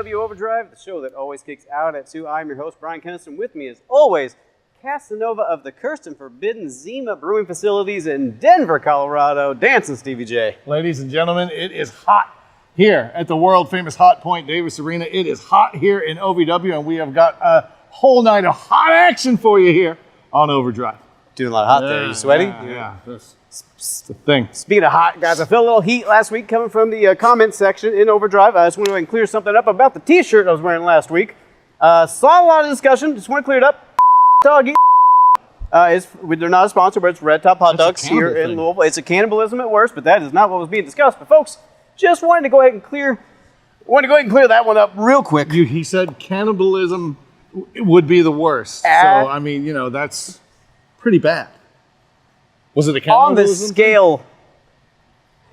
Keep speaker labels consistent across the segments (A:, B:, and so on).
A: OVW Overdrive, the show that always kicks out at 2. I'm your host, Bryan Kennison. With me, as always, Casanova of the cursed and forbidden Zima Brewing Facilities in Denver, Colorado, Dancing Stevie J.
B: Ladies and gentlemen, it is hot here at the world-famous Hot Point Davis Arena. It is hot here in OVW, and we have got a whole night of hot action for you here on Overdrive.
A: Doing a lot of hot there. You sweaty?
B: Yeah. That's the thing.
A: Speaking of hot, guys, I felt a little heat last week coming from the comment section in Overdrive. I just want to go ahead and clear something up about the t-shirt I was wearing last week. Saw a lot of discussion. Just want to clear it up. Doggy. They're not a sponsor, but it's Red Top Hot Dogs here in Louisville. It's a cannibalism at worst, but that is not what was being discussed. But folks, just wanted to go ahead and clear that one up real quick.
B: He said cannibalism would be the worst. So, I mean, you know, that's pretty bad. Was it a cannibalism?
A: On the scale.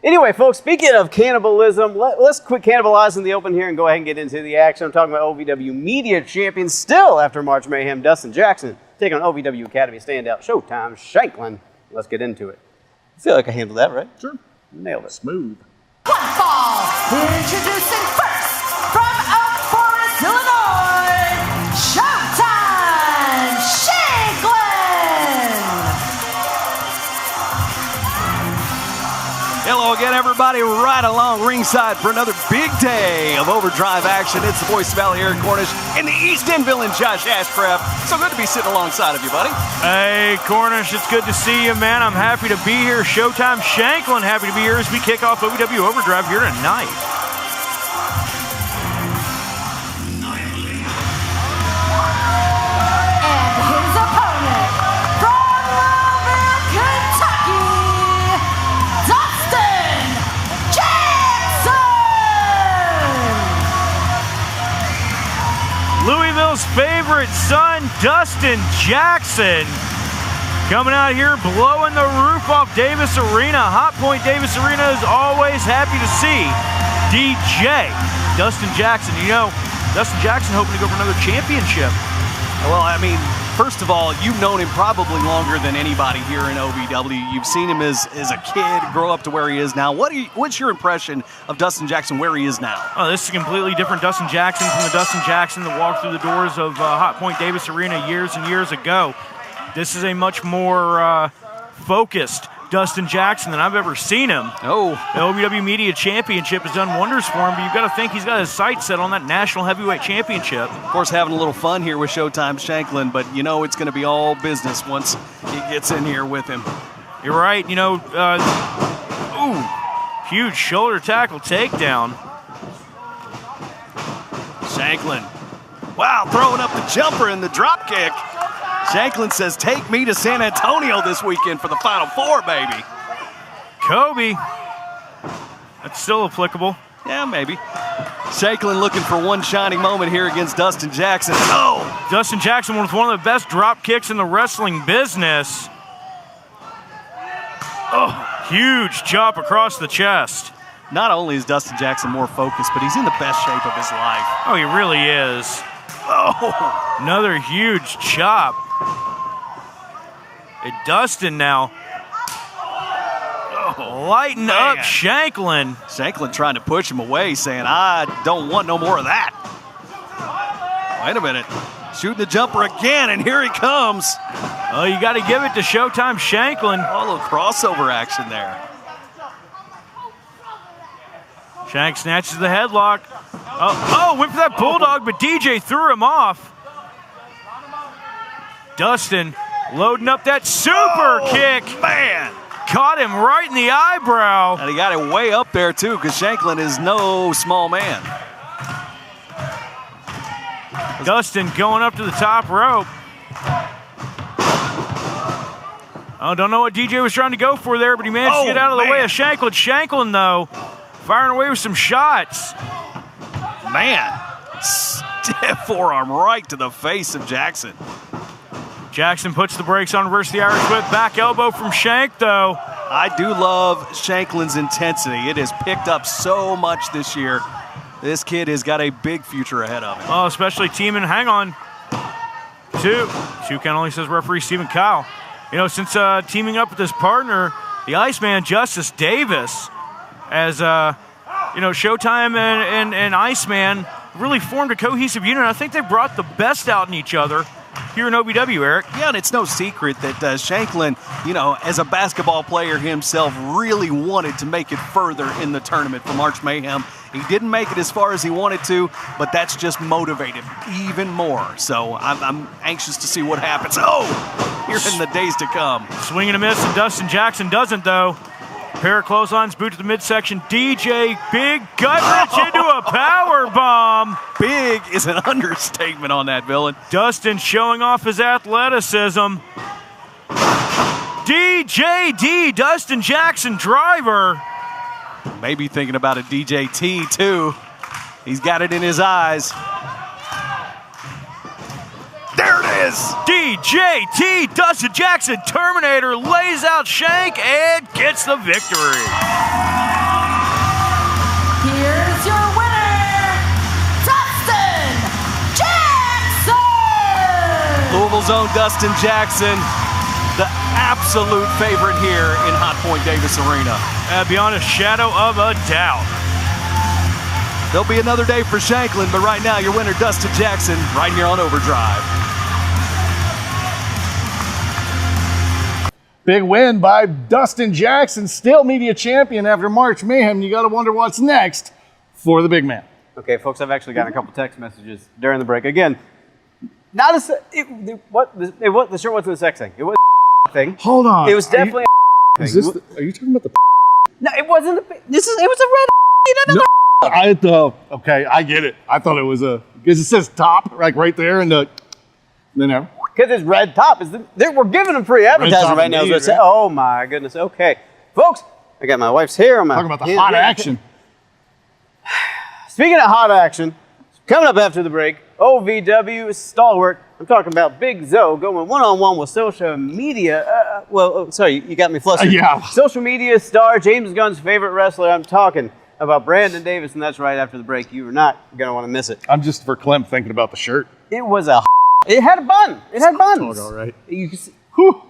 A: Anyway, folks, speaking of cannibalism, let's quit cannibalizing the open here and go ahead and get into the action. I'm talking about OVW Media champion still after March Mayhem, Dustin Jackson, taking on OVW Academy standout Showtime Shanklin. Let's get into it. I feel like I handled that, right?
B: Sure.
A: Nailed it.
B: Smooth.
C: One fall. Introducing first from Oak Forest, Illinois, Showtime Shanklin.
D: Hello again, everybody. Right along ringside for another big day of Overdrive action. It's the voice of Valley, Eric Cornish, and the East End villain, Josh Ashcraft. So good to be sitting alongside of you, buddy.
E: Hey, Cornish, it's good to see you, man. I'm happy to be here. Showtime Shanklin, happy to be here as we kick off OVW Overdrive here tonight.
C: And his opponent from Louisville, Kentucky, Dustin Jackson.
E: Louisville's favorite son, Dustin Jackson, coming out here blowing the roof off Davis Arena. Hot Point Davis Arena is always happy to see DJ Dustin Jackson. You know, Dustin Jackson hoping to go for another championship.
D: Well, I mean, first of all, you've known him probably longer than anybody here in OVW. You've seen him as a kid grow up to where he is now. What's your impression of Dustin Jackson, where he is now?
E: Oh, this is a completely different Dustin Jackson from the Dustin Jackson that walked through the doors of Hot Point Davis Arena years and years ago. This is a much more focused Dustin Jackson than I've ever seen him.
D: Oh.
E: The OVW Media Championship has done wonders for him, but you've got to think he's got his sights set on that National Heavyweight Championship.
D: Of course, having a little fun here with Showtime Shanklin, but you know it's going to be all business once he gets in here with him.
E: You're right. You know, huge shoulder tackle takedown.
D: Shanklin, wow, throwing up the jumper and the drop kick. Shanklin says, take me to San Antonio this weekend for the Final Four, baby.
E: Kobe. That's still applicable.
D: Yeah, maybe. Shanklin looking for one shining moment here against Dustin Jackson. Oh!
E: Dustin Jackson with one of the best drop kicks in the wrestling business. Oh, huge chop across the chest.
D: Not only is Dustin Jackson more focused, but he's in the best shape of his life.
E: Oh, he really is.
D: Oh!
E: Another huge chop. And Dustin now lighten up Shanklin.
D: Shanklin trying to push him away, saying, I don't want no more of that. Wait a minute. Shooting the jumper again, and here he comes.
E: Oh, you got to give it to Showtime Shanklin.
D: Oh, a little crossover action there.
E: Shank snatches the headlock. Oh, went for that bulldog, but DJ threw him off. Dustin loading up that super kick.
D: Man.
E: Caught him right in the eyebrow.
D: And he got it way up there, too, because Shanklin is no small man.
E: Dustin going up to the top rope. Oh, don't know what DJ was trying to go for there, but he managed to get out of the way of Shanklin. Shanklin, though, firing away with some shots.
D: Man, stiff forearm right to the face of Jackson.
E: Jackson puts the brakes on, reverse the Irish whip, back elbow from Shank, though.
D: I do love Shanklin's intensity. It has picked up so much this year. This kid has got a big future ahead of him.
E: Oh, especially teaming, hang on. Two count only, says referee Stephen Kyle. You know, since teaming up with his partner, the Iceman Justice Davis, as you know, Showtime and Iceman really formed a cohesive unit. I think they brought the best out in each other here in OVW, Eric.
D: Yeah, and it's no secret that Shanklin, as a basketball player himself, really wanted to make it further in the tournament for March Mayhem. He didn't make it as far as he wanted to, but that's just motivated even more. So I'm anxious to see what happens. Oh, here in the days to come.
E: Swing and a miss, and Dustin Jackson doesn't, though. Pair of clotheslines, boot to the midsection. DJ, big gut wrench into a power bomb.
D: Big is an understatement on that, villain.
E: Dustin showing off his athleticism. DJD, Dustin Jackson driver.
D: Maybe thinking about a DJT, too. He's got it in his eyes. There it is.
E: DJT, Dustin Jackson, Terminator, lays out Shank and gets the victory.
C: Here's your winner, Dustin Jackson!
D: Louisville's own Dustin Jackson, the absolute favorite here in Hot Point Davis Arena.
E: Beyond a shadow of a doubt.
D: There'll be another day for Shanklin, but right now your winner, Dustin Jackson, right here on Overdrive.
B: Big win by Dustin Jackson, still media champion after March Mayhem. You got to wonder what's next for the big man.
A: Okay, folks, I've actually gotten a couple text messages during the break. Again, not a the shirt wasn't a sex thing. It was a thing.
B: Hold on.
A: It was definitely a
B: Is
A: thing.
B: this are you talking about the?
A: No, it wasn't. It was a red.
B: Okay, I get it. I thought it was because it says top like right there and then
A: Because it's red top. We're giving them free advertising right now.
B: indeed,
A: So
B: right?
A: oh my goodness. Okay, folks, I got my wife's hair on my.
B: Talking about the hot action.
A: Speaking of hot action, coming up after the break, OVW stalwart. I'm talking about Big Zoe going one-on-one with social media. Sorry, you got me flustered.
B: Yeah.
A: Social media star, James Gunn's favorite wrestler. I'm talking about Brandon Davis, and that's right after the break. You are not going to want to miss it.
B: I'm just for Clem thinking about the shirt.
A: It was it had a bun. It had buns.
B: All right.
A: You can see.
B: Whew.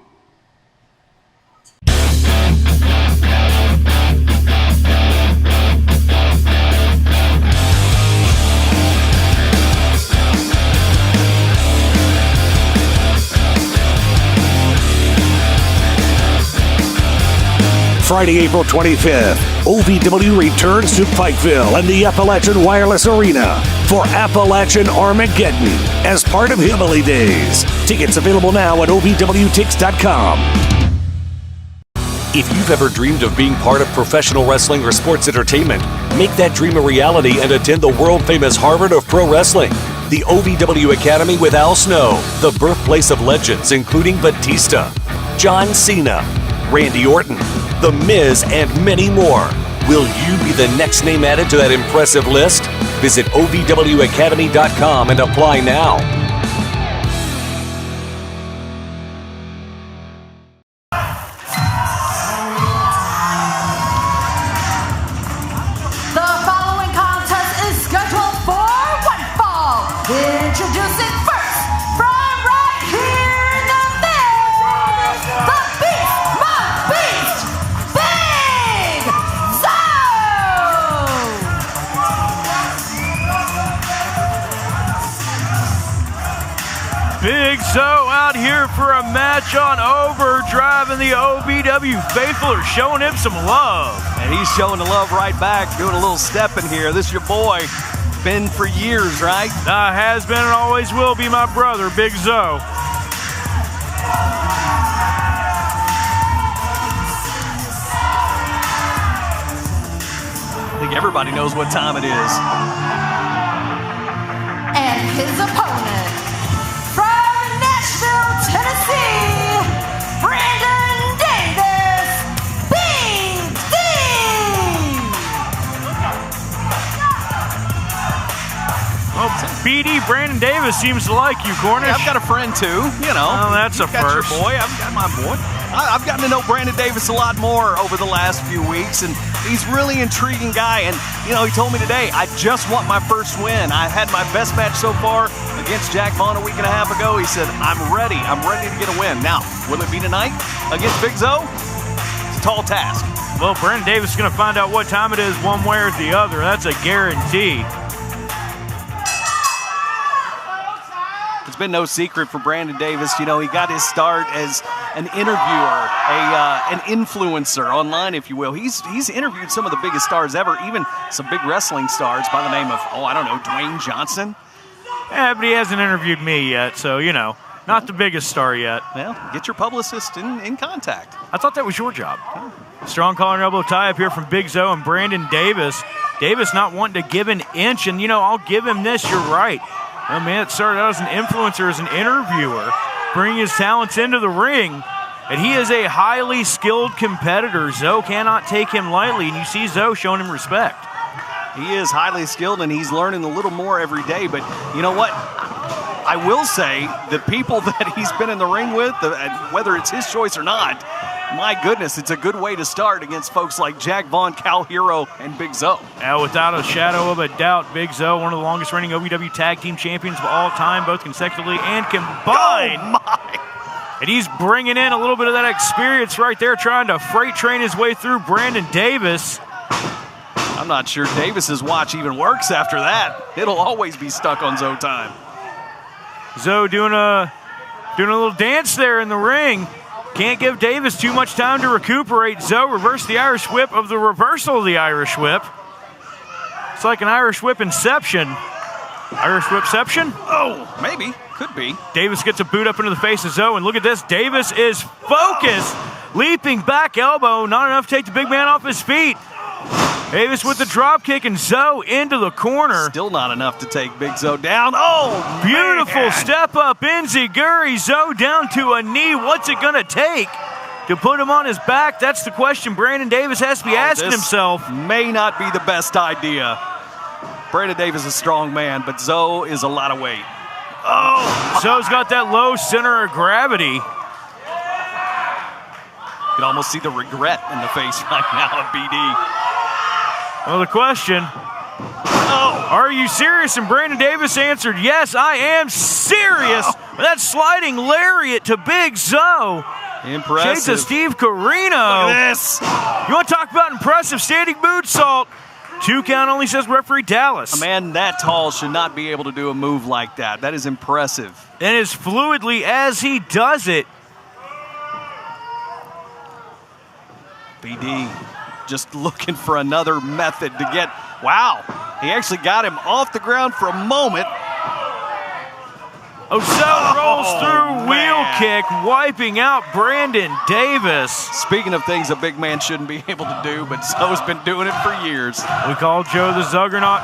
F: Friday, April 25th, OVW returns to Pikeville and the Appalachian Wireless Arena for Appalachian Armageddon as part of Hillbilly Days. Tickets available now at OVWTix.com. If you've ever dreamed of being part of professional wrestling or sports entertainment, make that dream a reality and attend the world-famous Harvard of Pro Wrestling. The OVW Academy with Al Snow, the birthplace of legends including Batista, John Cena, Randy Orton, The Miz, and many more. Will you be the next name added to that impressive list? Visit OVWacademy.com and apply now.
C: The following contest is scheduled for one fall. Introducing first, from right here in the middle, the Beast, my Beast, Big Zoe!
E: Big Zoe out here for a match on Overdrive, and the OVW faithful are showing him some love.
D: And he's showing the love right back, doing a little step in here. This is your boy. Been for years, right?
E: Has been and always will be my brother, Big Zoe.
D: I think everybody knows what time it is.
C: And his opponent, from Nashville, Tennessee, Brandon Davis, Big D!
E: Well, BD Brandon Davis seems to like you, Cornish.
D: I've got a friend too, you know.
E: Oh, that's
D: You've
E: a
D: got
E: first.
D: Your boy, I've got my boy. I've gotten to know Brandon Davis a lot more over the last few weeks, and he's a really intriguing guy. And, you know, he told me today, I just want my first win. I had my best match so far against Jack Vaughn a week and a half ago. He said, I'm ready. I'm ready to get a win. Now, will it be tonight against Big Zoe? It's a tall task.
E: Well, Brandon Davis is going to find out what time it is one way or the other. That's a guarantee.
D: been no secret for Brandon Davis. You know, he got his start as an interviewer, an influencer online, if you will. He's interviewed some of the biggest stars ever, even some big wrestling stars by the name of, I don't know, Dwayne Johnson.
E: Yeah, but he hasn't interviewed me yet, so, you know, not the biggest star yet.
D: Well, get your publicist in contact.
E: I thought that was your job. Strong collar and elbow tie up here from Big Zo and Brandon Davis. Davis not wanting to give an inch, and, you know, I'll give him this. You're right. Oh, man, it started out as an influencer, as an interviewer, bringing his talents into the ring. And he is a highly skilled competitor. Zo cannot take him lightly, and you see Zo showing him respect.
D: He is highly skilled, and he's learning a little more every day. But you know what? I will say the people that he's been in the ring with, whether it's his choice or not, my goodness, it's a good way to start against folks like Jack Vaughn, Cal Hero, and Big Zo.
E: Now, without a shadow of a doubt, Big Zo, one of the longest reigning OVW Tag Team Champions of all time, both consecutively and combined.
D: Oh, my.
E: And he's bringing in a little bit of that experience right there, trying to freight train his way through Brandon Davis.
D: I'm not sure Davis's watch even works after that. It'll always be stuck on Zo time.
E: Zo doing a little dance there in the ring. Can't give Davis too much time to recuperate. Zo reversed the Irish whip of the reversal of the Irish whip. It's like an Irish whip inception. Irish whipception?
D: Oh, maybe. Could be.
E: Davis gets a boot up into the face of Zo, and look at this. Davis is focused. Leaping back elbow. Not enough to take the big man off his feet. Davis with the drop kick, and Zo into the corner.
D: Still not enough to take Big Zo down. Oh,
E: beautiful
D: man.
E: Step up enziguri. Zo down to a knee. What's it going to take to put him on his back? That's the question Brandon Davis has to be asking himself.
D: May not be the best idea. Brandon Davis is a strong man, but Zo is a lot of weight. Oh,
E: Zo's got that low center of gravity.
D: You can almost see the regret in the face right now of BD.
E: Well, the question, are you serious? And Brandon Davis answered, yes, I am serious. That sliding lariat to Big Zo.
D: Impressive.
E: Shades of Steve Carino.
D: Look at this.
E: You want to talk about impressive standing moonsault? 2 count only, says referee Dallas.
D: A man that tall should not be able to do a move like that. That is impressive.
E: And as fluidly as he does it.
D: BD just looking for another method to get, wow. He actually got him off the ground for a moment.
E: Zo rolls through, wheel kick, wiping out Brandon Davis.
D: Speaking of things a big man shouldn't be able to do, but Zo's been doing it for years.
E: We call Joe the Juggernaut.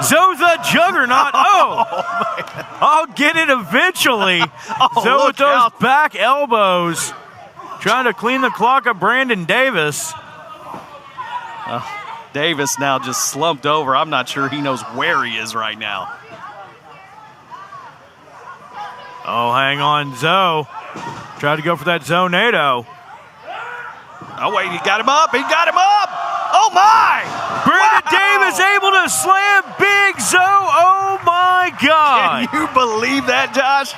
E: Zo's the Juggernaut. Oh, I'll get it eventually. Zo with those back elbows. Trying to clean the clock of Brandon Davis.
D: Davis now just slumped over. I'm not sure he knows where he is right now.
E: Oh, hang on, Zo. Tried to go for that Zonado.
D: Oh, wait, he got him up. He got him up. Oh, my.
E: Brandon Davis able to slam Big Zo. Oh, my God.
D: Can you believe that, Josh?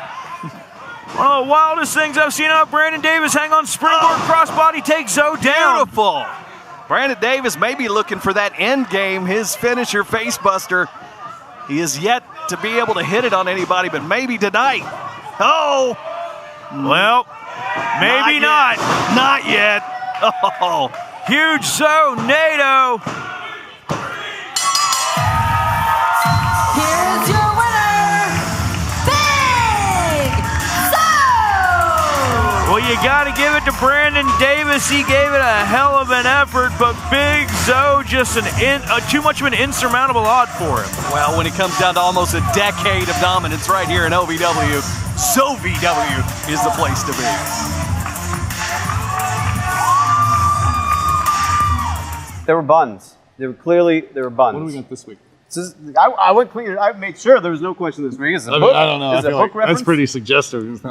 E: One of the wildest things I've seen out of Brandon Davis. Hang on, springboard crossbody, take Zo down.
D: Beautiful. Brandon Davis may be looking for that end game, his finisher, facebuster. He is yet to be able to hit it on anybody, but maybe tonight. Oh.
E: Well, maybe not.
D: Not yet. Oh.
E: Huge Zonado.
C: Here's your winner, Big Zo!
E: Well, you got to give it to Brandon Davis. He gave it a hell of an effort, but Big Zo just too much of an insurmountable odd for him.
D: Well, when it comes down to almost a decade of dominance right here in OVW, ZOVW is the place to be.
A: There were buns. There were buns.
B: What do we got this week?
A: I went clean. I made sure there was no question this week. Is it a book?
B: I don't know.
A: Is it a book reference?
B: That's pretty suggestive.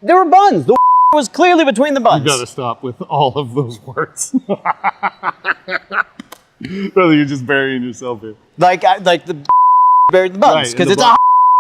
A: There were buns. The was clearly between the buns.
B: You got to stop with all of those words. Brother, you're just burying yourself here.
A: Like the buried the buns because
B: right,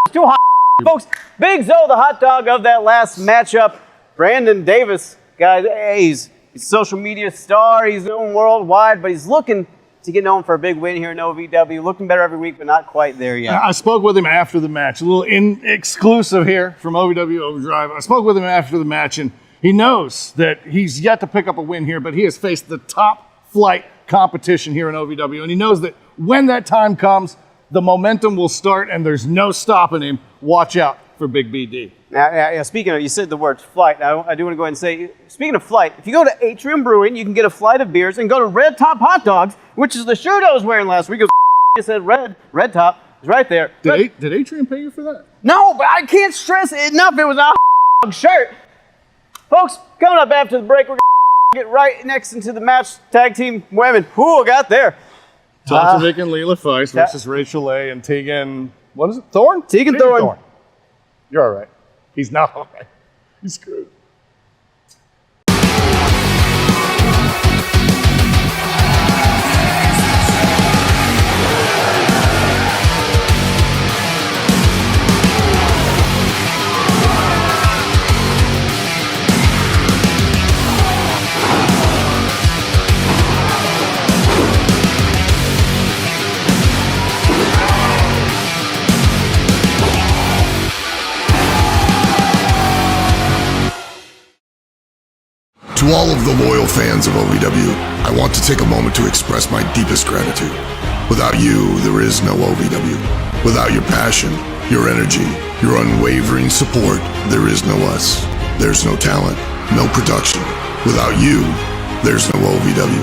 A: it's too hot. Folks, Big Zo, the hot dog of that last matchup. Brandon Davis, guys, hey, he's a social media star. He's known worldwide, but he's looking to get known for a big win here in OVW. Looking better every week, but not quite there yet.
B: I spoke with him after the match. A little exclusive here from OVW Overdrive. I spoke with him after the match, and he knows that he's yet to pick up a win here, but he has faced the top flight competition here in OVW, and he knows that when that time comes, the momentum will start, and there's no stopping him. Watch out for Big BD.
A: Now, speaking of, you said the word flight. Now, I do want to go ahead and say, speaking of flight, if you go to Atrium Brewing, you can get a flight of beers and go to Red Top Hot Dogs, which is the shirt I was wearing last week. It said Red Top. It's right there.
B: Did Atrium pay you for that?
A: No, but I can't stress it enough. It was a shirt. Folks, coming up after the break, we're going to get right next into the match. Tag team women. Who got there?
B: TATEVIK and LEELA FEIST versus Rachel A. and TEAGAN. What is it? THORNE?
A: TEAGAN Thorne.
B: You're all right. He's not all right. He's screwed.
G: To all of the loyal fans of OVW, I want to take a moment to express my deepest gratitude. Without you, there is no OVW. Without your passion, your energy, your unwavering support, there is no us. There's no talent, no production. Without you, there's no OVW.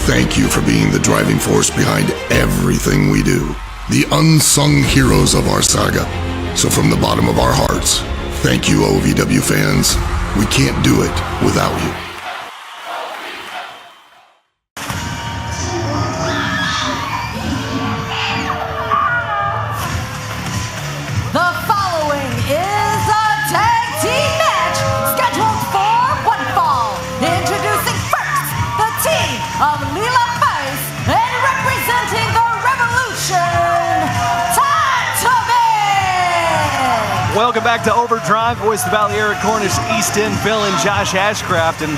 G: Thank you for being the driving force behind everything we do. The unsung heroes of our saga. So from the bottom of our hearts, thank you, OVW fans. We can't do it without you.
C: The following is a tag team match scheduled for one fall. Introducing first, the team of LEELA FEIST and representing the Revolution, TATEVIK.
D: Welcome back to Overdrive. Voice of the Valley, Eric Cornish, East End villain Josh Ashcraft, and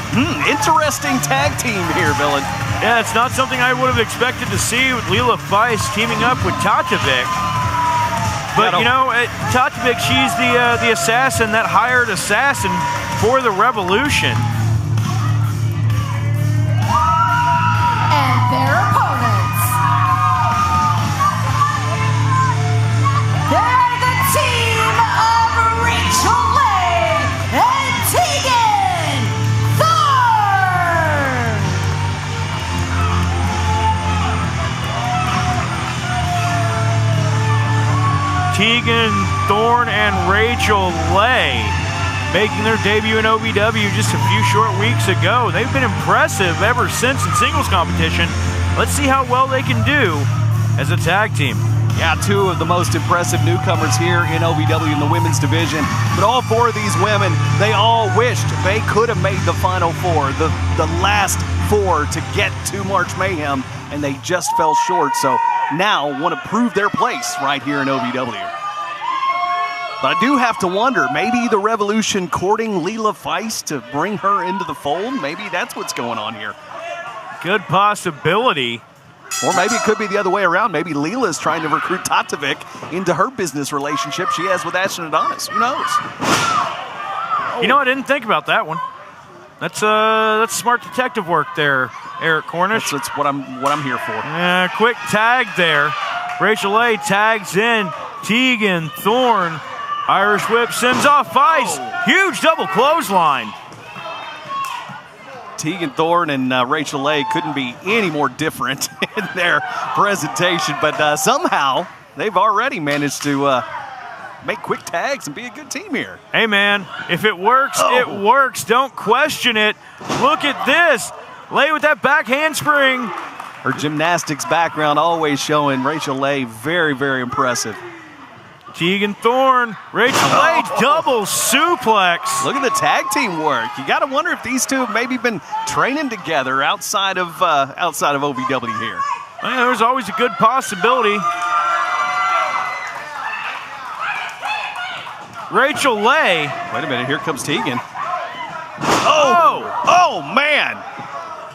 D: interesting tag team here, villain.
E: Yeah, it's not something I would have expected to see with LEELA FEIST teaming up with TATEVIK. But, you know, TATEVIK, she's the assassin, that hired assassin for the Revolution.
C: And their opponents. They're the team of Rachel A. and TEAGAN THORNE.
E: TEAGAN THORNE and Rachel Leigh making their debut in OVW just a few short weeks ago. They've been impressive ever since in singles competition. Let's see how well they can do as a tag team.
D: Yeah, two of the most impressive newcomers here in OVW in the women's division. But all four of these women, they all wished they could have made the Final Four, the last four to get to March Mayhem, and they just fell short. So now want to prove their place right here in OVW. But I do have to wonder, maybe the Revolution courting LEELA FEIST to bring her into the fold? Maybe that's what's going on here.
E: Good possibility.
D: Or maybe it could be the other way around. Maybe LEELA is trying to recruit TATEVIK into her business relationship she has with Ashton Adonis. Who knows?
E: You know, I didn't think about that one. That's smart detective work there, Eric Cornish.
D: That's what I'm here for.
E: Quick tag there. Rachel A. tags in TEAGAN THORNE. Irish whip sends off FEIST. Huge double clothesline.
D: TEAGAN THORNE and Rachel A. couldn't be any more different in their presentation, but somehow they've already managed to make quick tags and be a good team here.
E: Hey, man, if it works, it works. Don't question it. Look at this. Leigh with that back handspring.
D: Her gymnastics background always showing Rachel A. very, very impressive.
E: TEAGAN THORNE, Rachel Leigh, double suplex.
D: Look at the tag team work. You got to wonder if these two have maybe been training together outside of OVW here.
E: Well, there's always a good possibility. Rachel Leigh.
D: Wait a minute, here comes TEAGAN. Oh, man.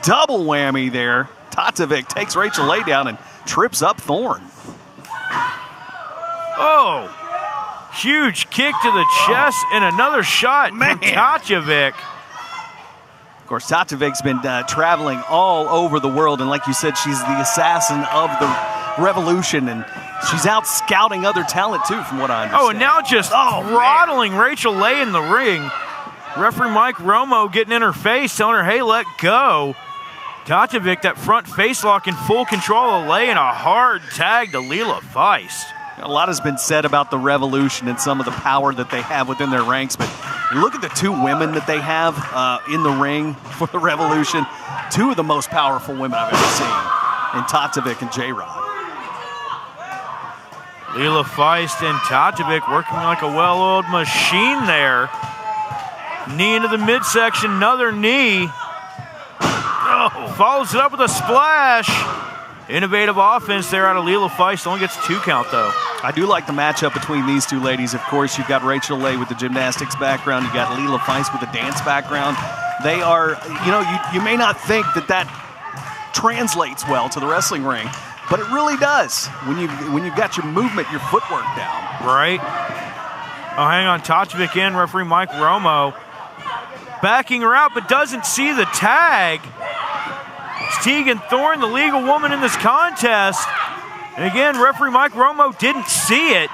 D: Double whammy there. TATEVIK takes Rachel Leigh down and trips up Thorne.
E: Oh, huge kick to the chest and another shot from TATEVIK.
D: Of course, TATEVIK's been traveling all over the world, and like you said, she's the assassin of the Revolution, and she's out scouting other talent too, from what I understand.
E: Oh, and now just throttling Rachel Leigh in the ring. Referee Mike Romo getting in her face, telling her, hey, let go. TATEVIK, that front face lock in full control of Leigh, and a hard tag to LEELA FEIST.
D: A lot has been said about the Revolution and some of the power that they have within their ranks, but look at the two women that they have in the ring for the Revolution. Two of the most powerful women I've ever seen in TATEVIK and J-Rod.
E: LEELA FEIST and TATEVIK working like a well-oiled machine there. Knee into the midsection, another knee. Oh, follows it up with a splash. Innovative offense there out of LEELA FEIST. Only gets 2 count, though.
D: I do like the matchup between these two ladies. Of course, you've got Rachel Leigh with the gymnastics background. You've got LEELA FEIST with the dance background. They are, you may not think that translates well to the wrestling ring, but it really does when you've got your movement, your footwork down.
E: Right. Oh, hang on. TATEVIK in. Referee Mike Romo backing her out, but doesn't see the tag. It's Teagan Thorne, the legal woman in this contest. And again, referee Mike Romo didn't see it.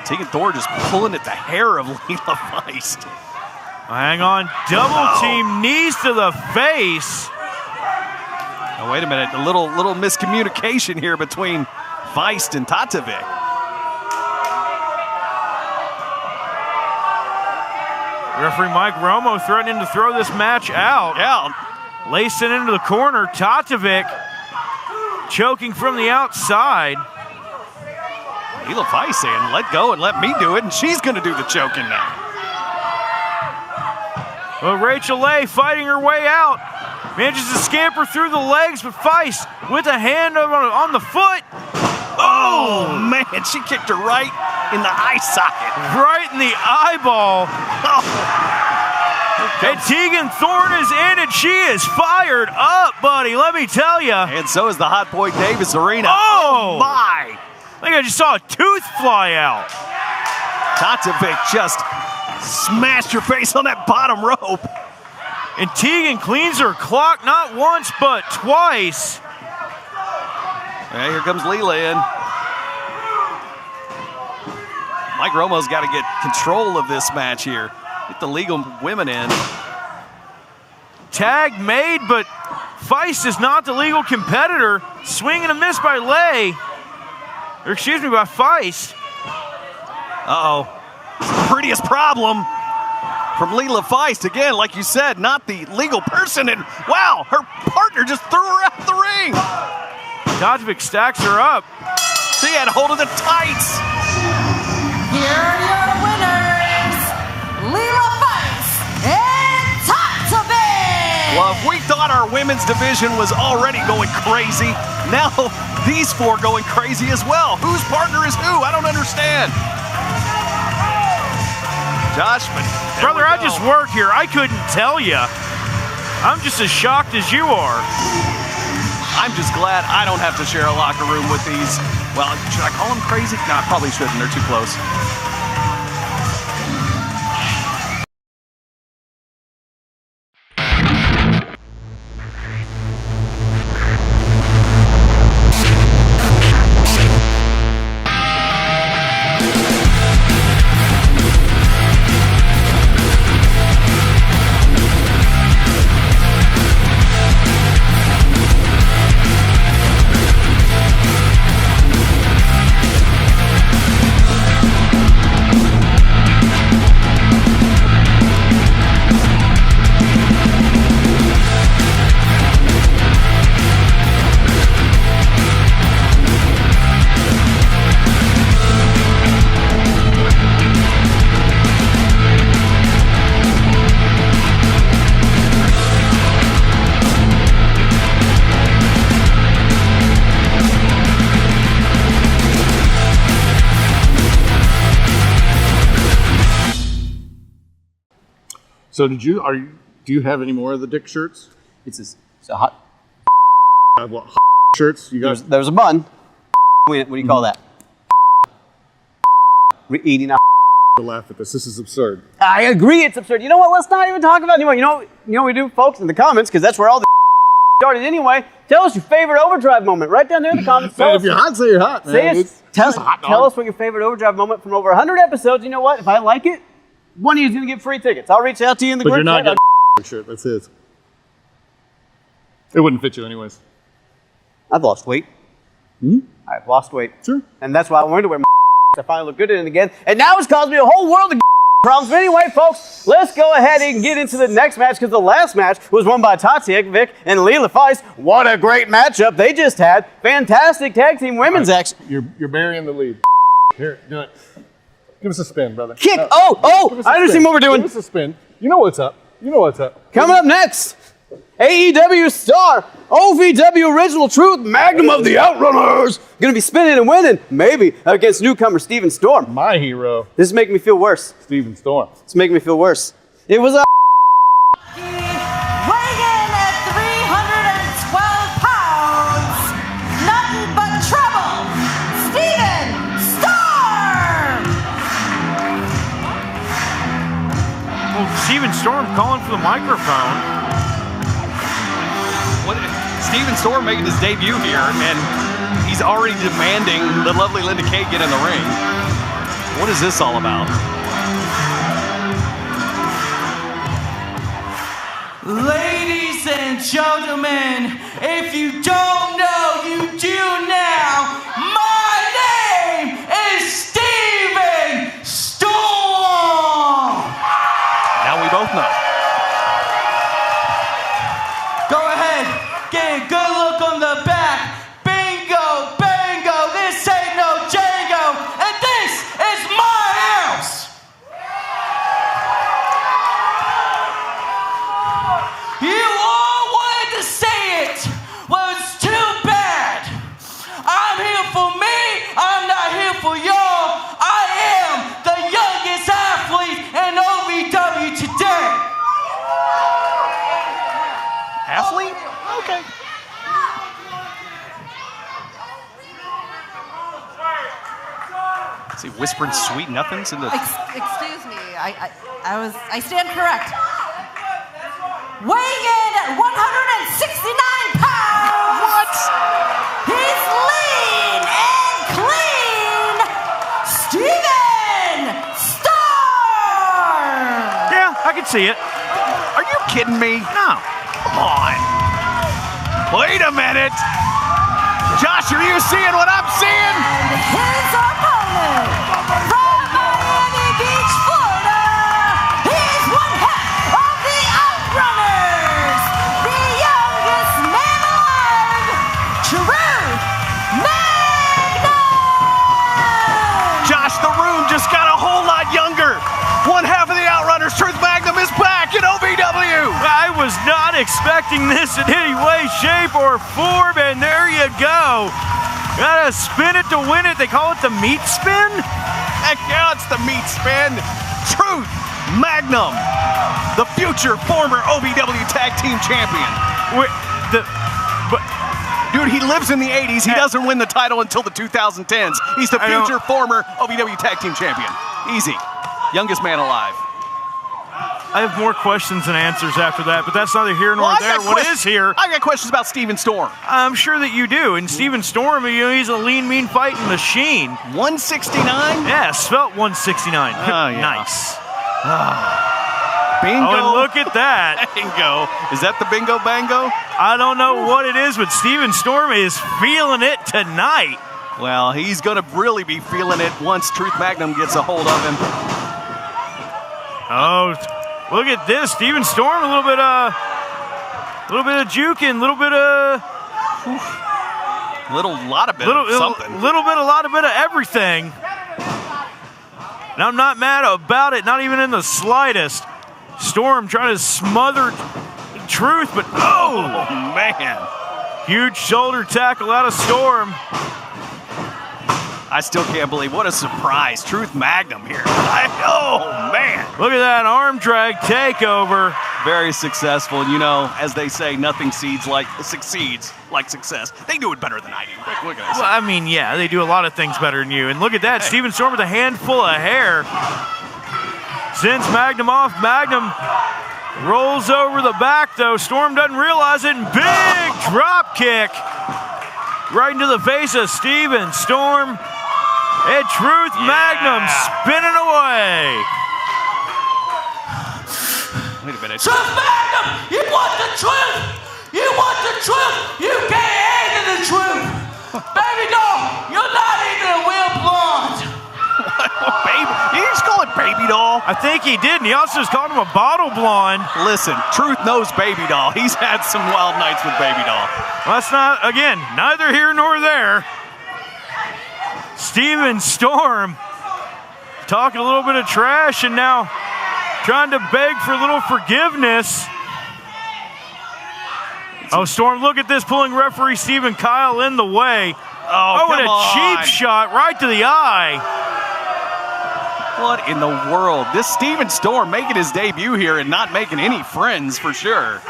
D: Teagan Thorne just pulling at the hair of LEELA FEIST.
E: Hang on, double team knees to the face.
D: Now wait a minute, a little miscommunication here between FEIST and TATEVIK.
E: Referee Mike Romo threatening to throw this match out. Lacing into the corner, TATEVIK choking from the outside.
D: LEELA FEIST saying, let go and let me do it, and she's going to do the choking now.
E: Well, Rachel Leigh fighting her way out. Manages to scamper through the legs, but FEIST with a hand on the foot.
D: Oh, man, she kicked her right in the eye socket.
E: Right in the eyeball. And Teagan Thorne is in, and she is fired up, buddy, let me tell you.
D: And so is the Hot Point Davis Arena.
E: Oh,
D: my.
E: I think I just saw a tooth fly out.
D: TATEVIK just smashed her face on that bottom rope.
E: And Teagan cleans her clock not once, but twice.
D: Yeah, here comes LEELA in. Mike Romo's got to get control of this match here. Get the legal women in.
E: Tag made, but FEIST is not the legal competitor. Swing and a miss by Leigh. Or excuse me, by FEIST.
D: Uh-oh. Prettiest problem from LEELA FEIST. Again, like you said, not the legal person. And wow, her partner just threw her out the ring.
E: TATEVIK stacks her up.
D: She had hold of the tights.
C: Here are your winners, LEELA FEIST and TATEVIK.
D: Well, if we thought our women's division was already going crazy, now these four going crazy as well. Whose partner is who? I don't understand. Josh, but
E: brother, I just work here. I couldn't tell you. I'm just as shocked as you are.
D: I'm just glad I don't have to share a locker room with these. Well, should I call them crazy? No, I probably shouldn't. They're too close.
B: So do you have any more of the Dick shirts?
A: It's a hot
B: what, shirts? You got
A: There's a bun. What do you call that? We're eating a
B: to laugh at this. This is absurd.
A: I agree, it's absurd. You know what? Let's not even talk about it anymore. You know what we do, folks, in the comments, because that's where all the started anyway. Tell us your favorite Overdrive moment right down there in the comments.
B: If you're hot, say you're hot, man.
A: Tell us what your favorite Overdrive moment from over 100 episodes. You know what? If I like it, one of you is going to get free tickets. I'll reach out to you in the
B: But
A: group
B: you're not
A: chat.
B: getting a shirt. That's his. It wouldn't fit you anyways.
A: I've lost weight. I've lost weight.
B: Sure.
A: And that's why I wanted to wear my I finally look good in it again. And now it's caused me a whole world of problems. But anyway, folks, let's go ahead and get into the next match, because the last match was won by TATEVIK and LEELA FEIST. What a great matchup they just had. Fantastic tag team women's action.
B: You're burying the lead. Here, do it. Give us a spin, brother.
A: Kick.
B: Give us a
A: I understand
B: spin.
A: what we're doing.
B: Give us a spin. You know what's up. You know what's up.
A: Coming up next, AEW star, OVW Original Truth, Magnum of the Outrunners. Gonna be spinning and winning, maybe, against newcomer Steven Storm.
B: My hero,
A: This is making me feel worse.
B: Steven Storm.
A: It's making me feel worse. It was a
C: Weighing in at 312 pounds, nothing but trouble, Steven Storm!
E: Well, Steven Storm calling for the microphone.
D: Steven Storm making his debut here, and he's already demanding the lovely Linda Kay get in the ring. What is this all about?
H: Ladies and gentlemen, if you don't know, you do now. My name is Steven Storm!
D: Now we both know.
H: Go ahead, get a good look on the back. Bingo, bango, this ain't no Django, and this is my house. You all wanted to say it. Well, it's too bad. I'm here for me. I'm not here for y'all. I am the youngest athlete in OVW today.
D: Athlete? Okay. Is he whispering sweet nothings into...
C: Excuse me, I stand correct. Weighing in at 169 pounds. What? He's lean and clean, Steven Storm.
E: Yeah, I can see it.
D: Are you kidding me?
E: No.
D: Come on. Wait a minute. Josh, are you seeing what I'm seeing?
C: And his opponent from Miami Beach, Florida, he's one half of the Outrunners, the youngest man alive, Truth Magnum.
D: Josh, the room just got a whole lot younger. One half of the Outrunners, Truth Magnum, is back in OVW.
E: I was not expecting this in any way, shape, or form, and there you go. Gotta spin it to win it. They call it the meat spin?
D: Heck yeah, it's the meat spin. Truth Magnum, the future former OVW Tag Team Champion. Dude, he lives in the 80s. He doesn't win the title until the 2010s. He's the future former OVW Tag Team Champion. Easy. Youngest man alive.
E: I have more questions than answers after that, but that's neither here nor there. What is here?
D: I got questions about Steven Storm.
E: I'm sure that you do. And Steven Storm, he's a lean, mean fighting machine.
D: 169?
E: Yeah, spelt 169.
D: Oh, yeah.
E: Nice.
D: Bingo.
E: Oh, and look at that.
D: Bingo. Is that the bingo bango?
E: I don't know what it is, but Steven Storm is feeling it tonight.
D: Well, he's going to really be feeling it once Truth Magnum gets a hold of him.
E: Oh, look at this. Steven Storm, a little bit of juking, a lot of everything. And I'm not mad about it, not even in the slightest. Storm trying to smother Truth, but oh
D: man.
E: Huge shoulder tackle out of Storm.
D: I still can't believe what a surprise. Truth Magnum here. Oh, man.
E: Look at that arm drag takeover.
D: Very successful. And, you know, as they say, nothing succeeds like success. They do it better than I do. Look at this.
E: Well, I mean, yeah, they do a lot of things better than you. And look at that,
D: Hey.
E: Steven Storm with a handful of hair. Sends Magnum off. Magnum rolls over the back, though. Storm doesn't realize it, and big drop kick right into the face of Steven Storm. And Truth Magnum spinning away.
D: Wait a minute.
H: Truth Magnum, you want the truth? You want the truth? You can't handle the truth. Baby doll, you're not even a real blonde.
D: Baby, did you just call it baby doll?
E: I think he did, and he also just called him a bottle blonde.
D: Listen, Truth knows baby doll. He's had some wild nights with baby doll.
E: Well, that's not, again, neither here nor there. Steven Storm talking a little bit of trash and now trying to beg for a little forgiveness. Oh, Storm, look at this, pulling referee Stephen Kyle in the way.
D: Oh,
E: and
D: come
E: a
D: on.
E: cheap shot right to the eye.
D: What in the world? This Steven Storm making his debut here and not making any friends for sure.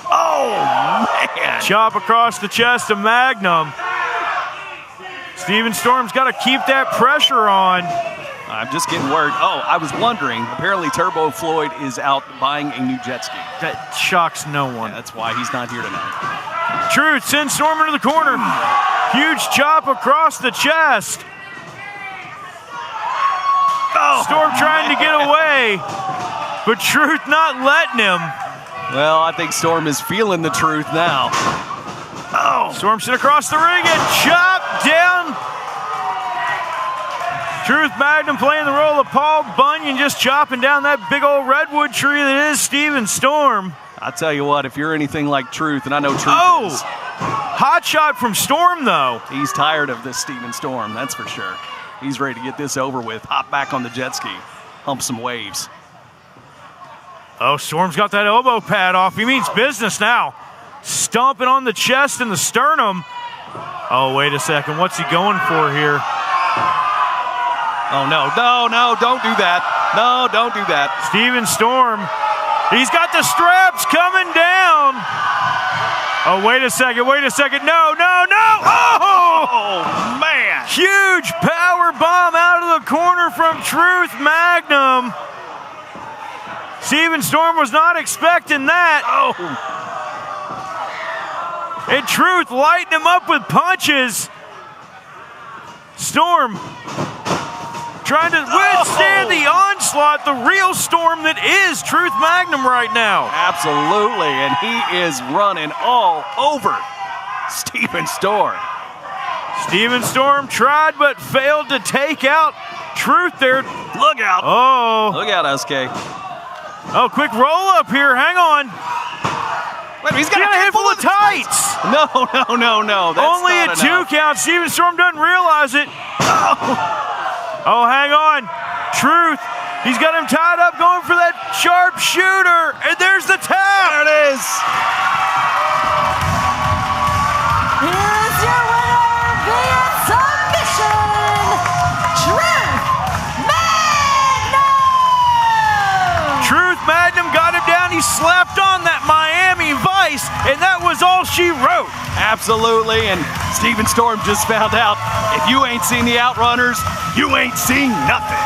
D: Oh, man.
E: Chop across the chest of Magnum. Steven Storm's got to keep that pressure on.
D: I'm just getting worried. Oh, I was wondering. Apparently Turbo Floyd is out buying a new jet ski.
E: That shocks no one.
D: Yeah, that's why he's not here tonight.
E: Truth sends Storm into the corner. Huge chop across the chest.
D: Oh,
E: Storm trying to get away, but Truth not letting him.
D: Well, I think Storm is feeling the truth now. Oh,
E: Storm sent across the ring and chopped down. Truth Magnum playing the role of Paul Bunyan, just chopping down that big old redwood tree that is Steven Storm.
D: I tell you what, if you're anything like Truth, and I know Truth is,
E: hot shot from Storm though.
D: he's tired of this Steven Storm, that's for sure. He's ready to get this over with. Hop back on the jet ski, hump some waves.
E: Oh, Storm's got that elbow pad off. He means business now. Stomping on the chest and the sternum. Oh, wait a second. What's he going for here?
D: Oh, no, don't do that. No, don't do that.
E: Steven Storm. He's got the straps coming down. Oh, wait a second. No.
D: Oh, man.
E: Huge power bomb out of the corner from Truth Magnum. Steven Storm was not expecting that.
D: Oh.
E: And Truth lighting him up with punches. Storm trying to withstand the onslaught, the real Storm that is Truth Magnum right now.
D: Absolutely, and he is running all over Steven Storm.
E: Steven Storm tried but failed to take out Truth there.
D: Look out.
E: Oh.
D: Look out, SK.
E: Oh, quick roll up here. Hang on.
D: Wait, he's
E: Got a handful of tights.
D: No. That's
E: Only
D: not
E: a 2
D: enough.
E: count. Steven Storm doesn't realize it. Oh, hang on. Truth. He's got him tied up going for that sharp shooter. And there's the tap.
D: There it is.
C: Here's your winner via submission, Truth Magnum!
E: Truth Magnum got him down. He slapped on that Miami Vice, and that was all she wrote.
D: Absolutely, and Steven Storm just found out, if you ain't seen the Outrunners, you ain't seen nothing.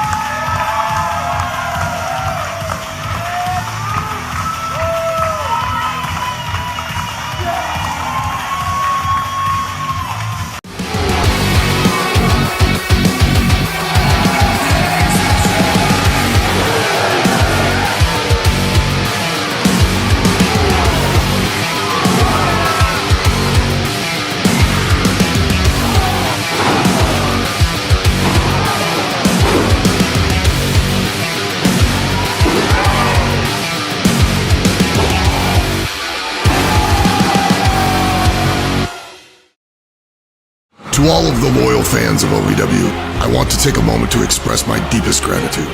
G: To all of the loyal fans of OVW, I want to take a moment to express my deepest gratitude.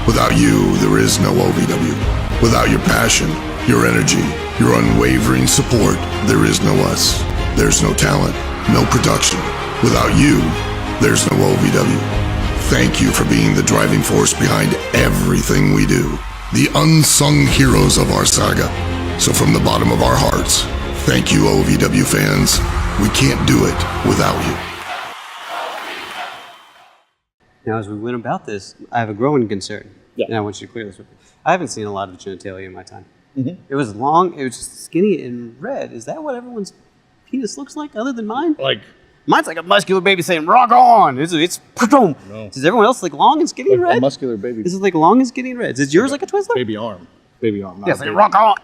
G: Without you, there is no OVW. Without your passion, your energy, your unwavering support, there is no us. There's no talent, no production. Without you, there's no OVW. Thank you for being the driving force behind everything we do. the unsung heroes of our saga. So from the bottom of our hearts, thank you, OVW fans. We can't do it without you.
A: Now, as we went about this, I have a growing concern.
B: Yeah.
A: And I want you to clear this with me. I haven't seen a lot of genitalia in my time. It was long, it was just skinny and red. Is that what everyone's penis looks like other than mine?
B: Like,
A: Mine's like a muscular baby saying, rock on! It's
B: no.
A: Is everyone else like long and skinny and
B: a
A: red?
B: muscular baby.
A: This is like long and skinny and red. Is yours like a Twizzler?
B: Baby arm. Baby arm. Not
A: Yes,
B: a
A: like
B: baby.
A: rock on!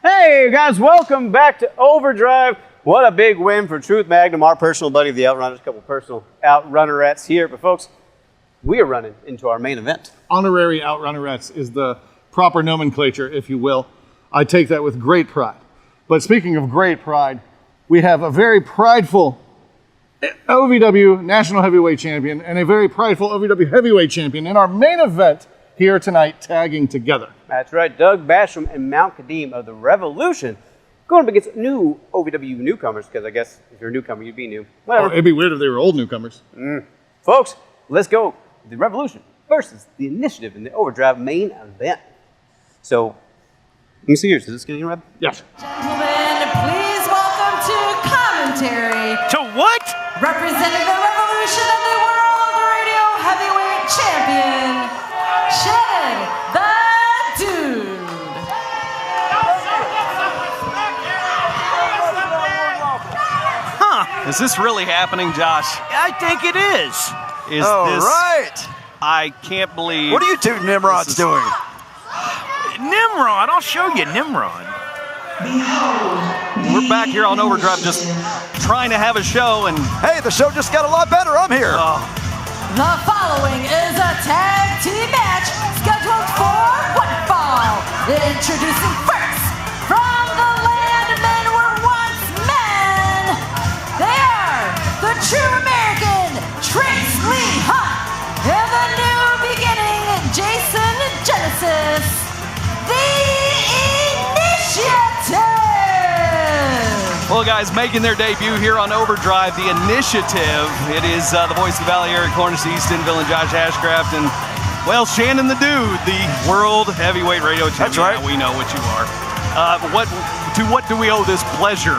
A: Hey guys, welcome back to Overdrive. What a big win for Truth Magnum, our personal buddy, the Outrunners, a couple personal Outrunnerettes here. But folks, we are running into our main event.
B: Honorary Outrunnerettes is the proper nomenclature, if you will. I take that with great pride. But speaking of great pride, we have a very prideful OVW National Heavyweight Champion and a very prideful OVW Heavyweight Champion in our main event here tonight, tagging together.
A: That's right, Doug Basham and Mount Kadeem of the Revolution going up against new OVW newcomers, because I guess if you're a newcomer, you'd be new. Whatever.
B: Oh, it'd be weird if they were old newcomers.
A: Folks, let's go. The Revolution versus the Initiative in the Overdrive main event. So, let me see yours. Is this getting red?
B: Yes.
C: Gentlemen, please welcome to commentary,
E: To what?
C: representing the Revolution of the World Radio Heavyweight Champion, Shannon the Dude.
E: Huh.
D: Is this really happening, Josh?
E: I think it is.
D: Is
I: All
D: this?
I: right.
D: I can't believe.
I: What are you two Nimrods doing?
E: Nimrod, I'll show you Nimrod.
D: We're back here on Overdrive, just trying to have a show, and
I: Hey, the show just got a lot better. I'm here.
C: The following is a tag team match scheduled for one fall. Introducing first, from the land men were once men, they are the true American Trace Lee Hunt and the new beginning Jason Genesis, the Initiative.
D: well, guys, making their debut here on Overdrive, the Initiative. It is the voice of the Valley, Eric Cornish, the Easton Villain, Josh Ashcraft, and, well, Shannon the Dude, the World Heavyweight Radio Champion.
I: That's right.
D: We know what you are. What do we owe this pleasure,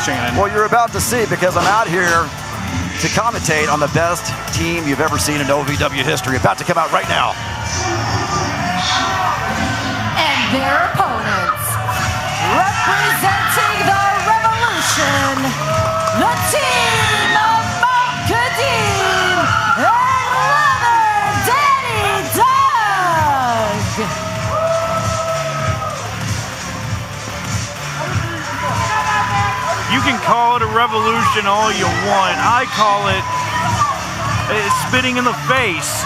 D: Shannon?
I: Well, you're about to see, because I'm out here to commentate on the best team you've ever seen in OVW history. About to come out right now.
C: And their opponents, representing the Revolution, the team of Mount Kadeem and Leather Daddy Doug.
E: You can call it a revolution all you want. I call it spitting in the face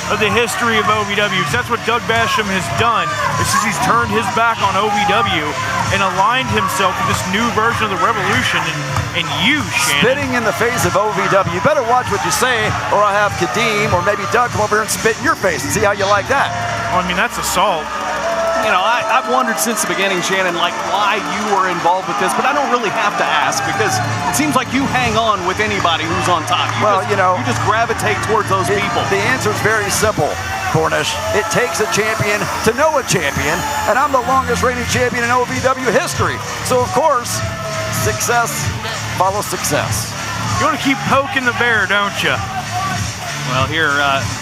E: of the history of OVW. That's what Doug Basham has done. It's just he's turned his back on OVW and aligned himself with this new version of the Revolution. And you, Shannon.
I: Spitting in the face of OVW. You better watch what you say, or I'll have Kadeem or maybe Doug come over here and spit in your face and see how you like that.
E: I mean, that's assault.
D: You know, I've wondered since the beginning, Shannon, like why you were involved with this, but I don't really have to ask because it seems like you hang on with anybody who's on top. You just gravitate towards those people.
I: The answer is very simple, Cornish. It takes a champion to know a champion, and I'm the longest reigning champion in OVW history. So, of course, success follows success.
E: You want to keep poking the bear, don't you?
D: Well, here,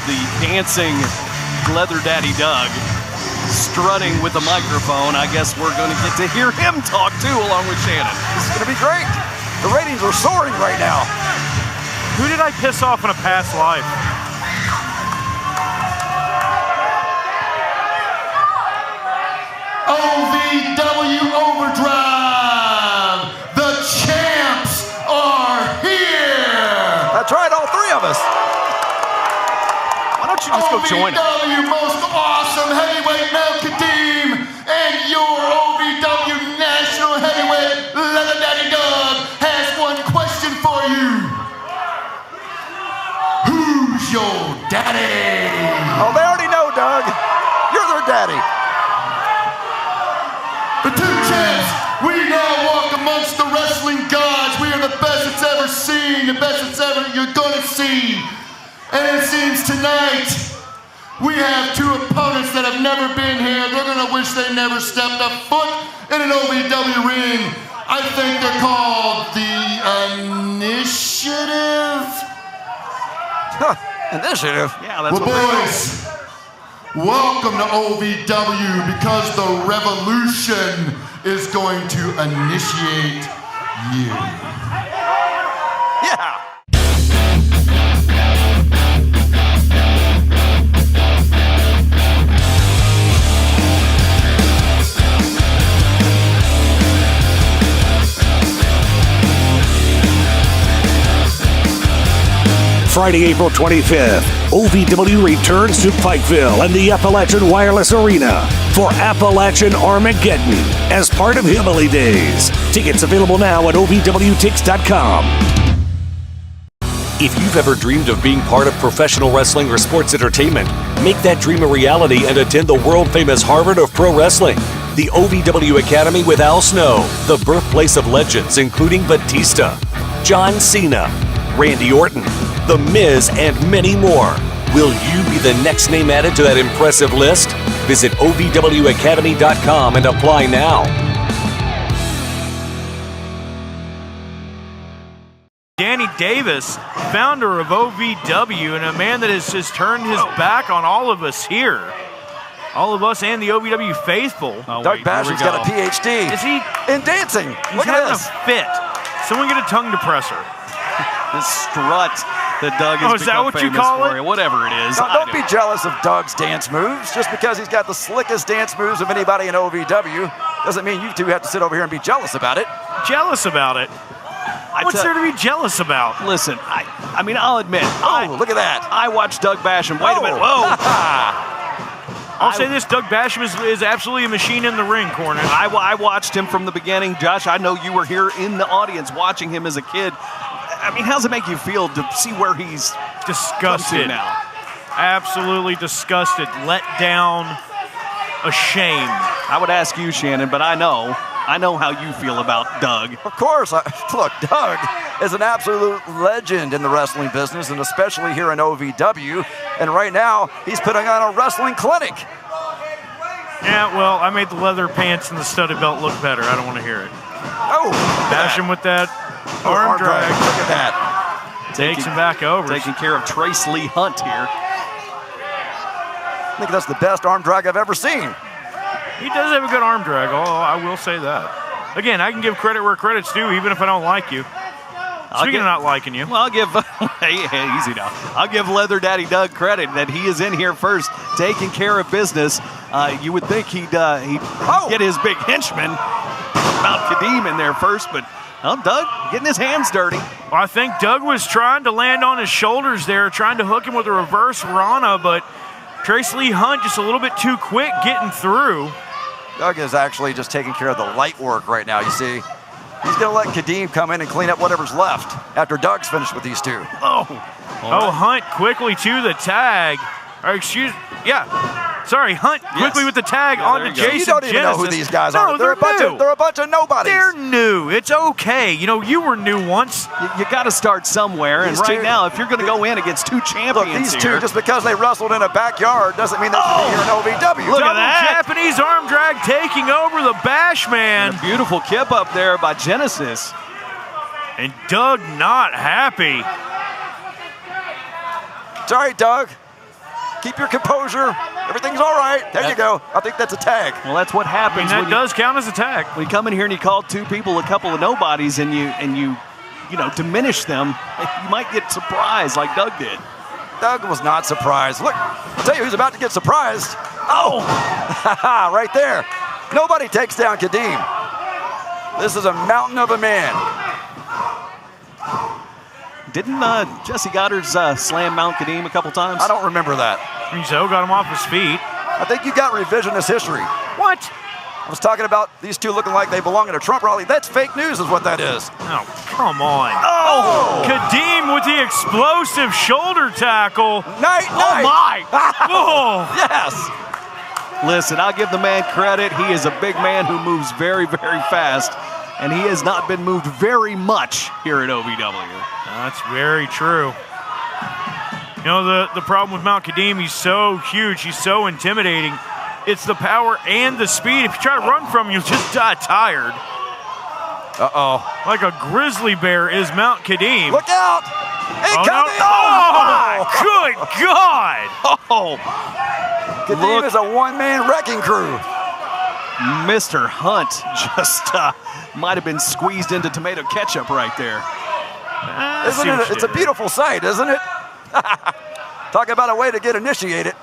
D: the dancing Leather Daddy Doug strutting with the microphone. I guess we're going to get to hear him talk too, along with Shannon.
I: This is going to be great. The ratings are soaring right now.
E: Who did I piss off in a past life?
J: OVW Overdrive, the champs are here.
I: That's right, all three of us.
D: Why don't you just go join him?
J: OVW most awesome heavyweight Mount Kadeem and your OVW national heavyweight Leather Daddy Doug has one question for you. Who's your daddy?
I: Oh, they already know, Doug. You're their daddy.
J: The two champs, we now walk amongst the wrestling gods. We are the best it's ever seen, the best it's ever you're gonna see. And it seems tonight, We have two opponents that have never been here. They're gonna wish they never stepped a foot in an OVW ring. I think they're called the Initiative.
I: Initiative?
D: Yeah, that's
J: well, boys, welcome to OVW because the revolution is going to initiate you.
I: Yeah.
F: Friday, April 25th, OVW returns to Pikeville and the Appalachian Wireless Arena for Appalachian Armageddon as part of Hillbilly Days. Tickets available now at OVWTix.com. If you've ever dreamed of being part of professional wrestling or sports entertainment, make that dream a reality and attend the world-famous Harvard of Pro Wrestling. The OVW Academy with Al Snow, the birthplace of legends including Batista, John Cena, Randy Orton, The Miz, and many more. Will you be the next name added to that impressive list? Visit OVWacademy.com and apply now.
E: Danny Davis, founder of OVW, and a man that has just turned his back on all of us here. All of us and the OVW faithful.
I: Doug Basham's got a PhD.
E: Is he?
I: In dancing.
E: He's
I: Look at
E: having
I: this.
E: a fit. Someone get a tongue depressor.
D: The strut that Doug has
E: is that
D: become
E: what you
D: famous
E: call
D: for.
E: it?
D: Whatever it is.
I: Now, don't be jealous of Doug's dance moves. Just because he's got the slickest dance moves of anybody in OVW doesn't mean you two have to sit over here and be jealous about it.
E: Jealous about it? What's there to be jealous about?
D: Listen, I mean, I'll admit.
I: Look at that.
D: I watched Doug Basham. Wait a minute. Whoa.
E: I'll say this, Doug Basham is absolutely a machine in the ring, Cornish.
D: I watched him from the beginning. Josh, I know you were here in the audience watching him as a kid. I mean, how does it make you feel to see where he's
E: disgusted
D: now?
E: Absolutely disgusted, let down, ashamed.
D: I would ask you, Shannon, but I know how you feel about Doug.
I: Of course. Look, Doug is an absolute legend in the wrestling business, and especially here in OVW. And right now, he's putting on a wrestling clinic.
E: Yeah, well, I made the leather pants and the studded belt look better. I don't want to hear it.
I: Oh,
E: bash him with that arm drag.
I: Look at that.
E: Takes him back over.
D: Taking care of Trace Lee Hunt here.
I: I think that's the best arm drag I've ever seen.
E: He does have a good arm drag. Oh, I will say that. Again, I can give credit where credit's due, even if I don't like you. Speaking of not liking you.
D: Well, I'll give, hey, easy now. I'll give Leather Daddy Doug credit that he is in here first, taking care of business. You would think he'd get his big henchman, Mount Kadeem, in there first, but Doug getting his hands dirty.
E: Well, I think Doug was trying to land on his shoulders there, trying to hook him with a reverse Rana, but Trace Lee Hunt just a little bit too quick getting through.
I: Doug is actually just taking care of the light work right now, you see. He's going to let Kadeem come in and clean up whatever's left after Doug's finished with these two.
E: Hunt quickly to the tag. Or Hunt quickly with the tag onto Jason
I: You don't even know who these guys are. They're a bunch of nobodies.
E: They're new. It's okay. You were new once.
D: You got to start somewhere. And right now, if you're going to go in against two champions,
I: look, these two, just because they wrestled in a backyard doesn't mean they should be here in OVW.
E: Look at that. Japanese arm drag taking over the Bash Man.
D: And a beautiful kip up there by Genesis.
E: And Doug not happy.
I: It's all right, Doug. Keep your composure. Everything's all right. There you go. I think that's a tag.
D: Well, that's what happens.
E: That does count as a tag.
D: When you come in here and you call two people a couple of nobodies and you diminish them, you might get surprised like Doug did.
I: Doug was not surprised. Look, I'll tell you who's about to get surprised. Oh, right there. Nobody takes down Kadeem. This is a mountain of a man.
D: Didn't Jesse Goddard's slam Mount Kadeem a couple times?
I: I don't remember that.
E: So got him off his feet.
I: I think you got revisionist history.
E: What?
I: I was talking about these two looking like they belong in a Trump rally. That's fake news is what that is.
E: Oh, come on. Oh! Kadeem with the explosive shoulder tackle.
I: Night.
E: Oh, my. Oh.
I: Yes.
D: Listen, I'll give the man credit. He is a big man who moves very, very fast, and he has not been moved very much here at OVW.
E: That's very true. You know, the problem with Mount Kadim, he's so huge, he's so intimidating. It's the power and the speed. If you try to run from him, you'll just die tired.
I: Uh-oh.
E: Like a grizzly bear is Mount Kadim.
I: Look out! Incoming!
E: No. Oh, good God!
I: Oh! Kadim is a one-man wrecking crew.
D: Mr. Hunt just might have been squeezed into tomato ketchup right there.
I: Isn't it? It's a beautiful sight, isn't it? Talk about a way to get initiated.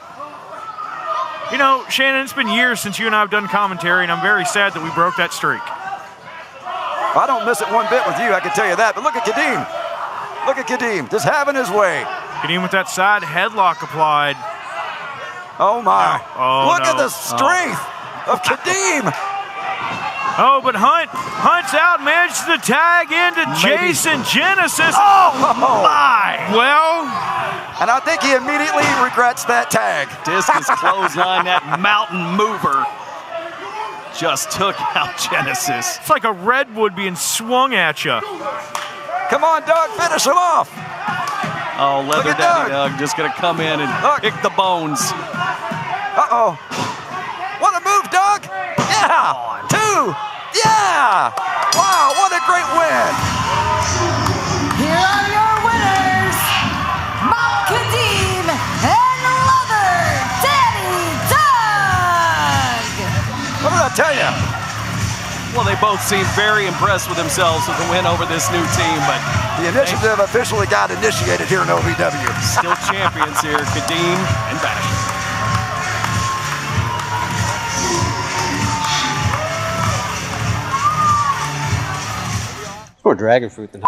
E: You know, Shannon, it's been years since you and I have done commentary, and I'm very sad that we broke that streak.
I: I don't miss it one bit with you, I can tell you that. But look at Kadim. Look at Kadim, just having his way.
E: Kadim with that side headlock applied.
I: Oh, my.
E: Oh,
I: look at the strength of Kadim.
E: Oh, but Hunt's out, managed to tag into Jason Genesis.
I: Oh,
E: my. Well.
I: And I think he immediately regrets that tag.
D: Discus clothesline, that mountain mover just took out Genesis.
E: It's like a redwood being swung at you.
I: Come on, Doug, finish him off.
D: Oh, Leather Daddy Doug just going to come in and pick the bones.
I: Uh-oh. What a move, Doug. Yeah. 2. Yeah. Wow, what a great win.
C: Here are your winners, Mount Kadim and Leather Daddy Doug.
I: What did I tell you?
D: Well, they both seem very impressed with themselves with the win over this new team, but
I: the initiative officially got initiated here in OVW.
D: Still champions here, Kadim and Bash.
A: More dragon fruit than.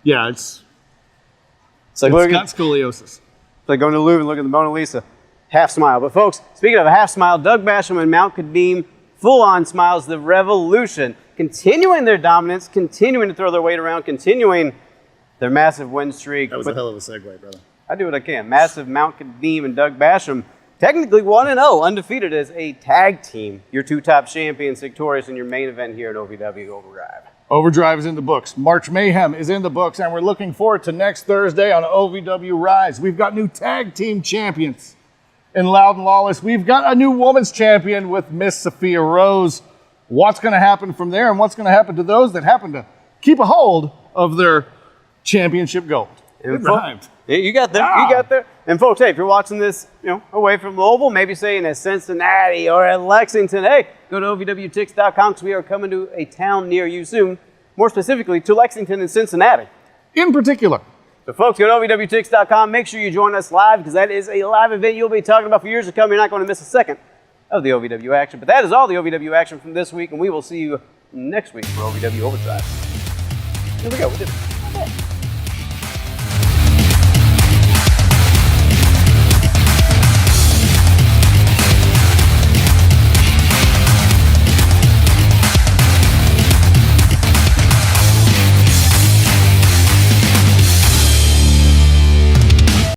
B: Yeah, it's
A: like
B: got scoliosis.
A: It's like going to the Louvre and looking at the Mona Lisa. Half smile. But folks, speaking of a half smile, Doug Basham and Mount Kadim, full-on smiles, the Revolution, continuing their dominance, continuing to throw their weight around, continuing their massive win streak.
B: That was a hell of a segue, brother.
A: I do what I can. Massive Mount Kadim and Doug Basham, technically 1-0, undefeated as a tag team. Your two top champions victorious in your main event here at OVW Overdrive.
B: Overdrive is in the books. March Mayhem is in the books, and we're looking forward to next Thursday on OVW Rise. We've got new tag team champions in Loud and Lawless. We've got a new women's champion with Miss Sophia Rose. What's going to happen from there, and what's going to happen to those that happen to keep a hold of their championship gold?
A: You got there. You got there. And folks, hey, if you're watching this, away from Louisville, maybe say in Cincinnati or at Lexington, hey, go to OVWTix.com because we are coming to a town near you soon. More specifically, to Lexington and Cincinnati.
B: In particular.
A: So folks, go to OVWTix.com. Make sure you join us live because that is a live event you'll be talking about for years to come. You're not going to miss a second of the OVW action. But that is all the OVW action from this week, and we will see you next week for OVW Overdrive. Here we go. We did it.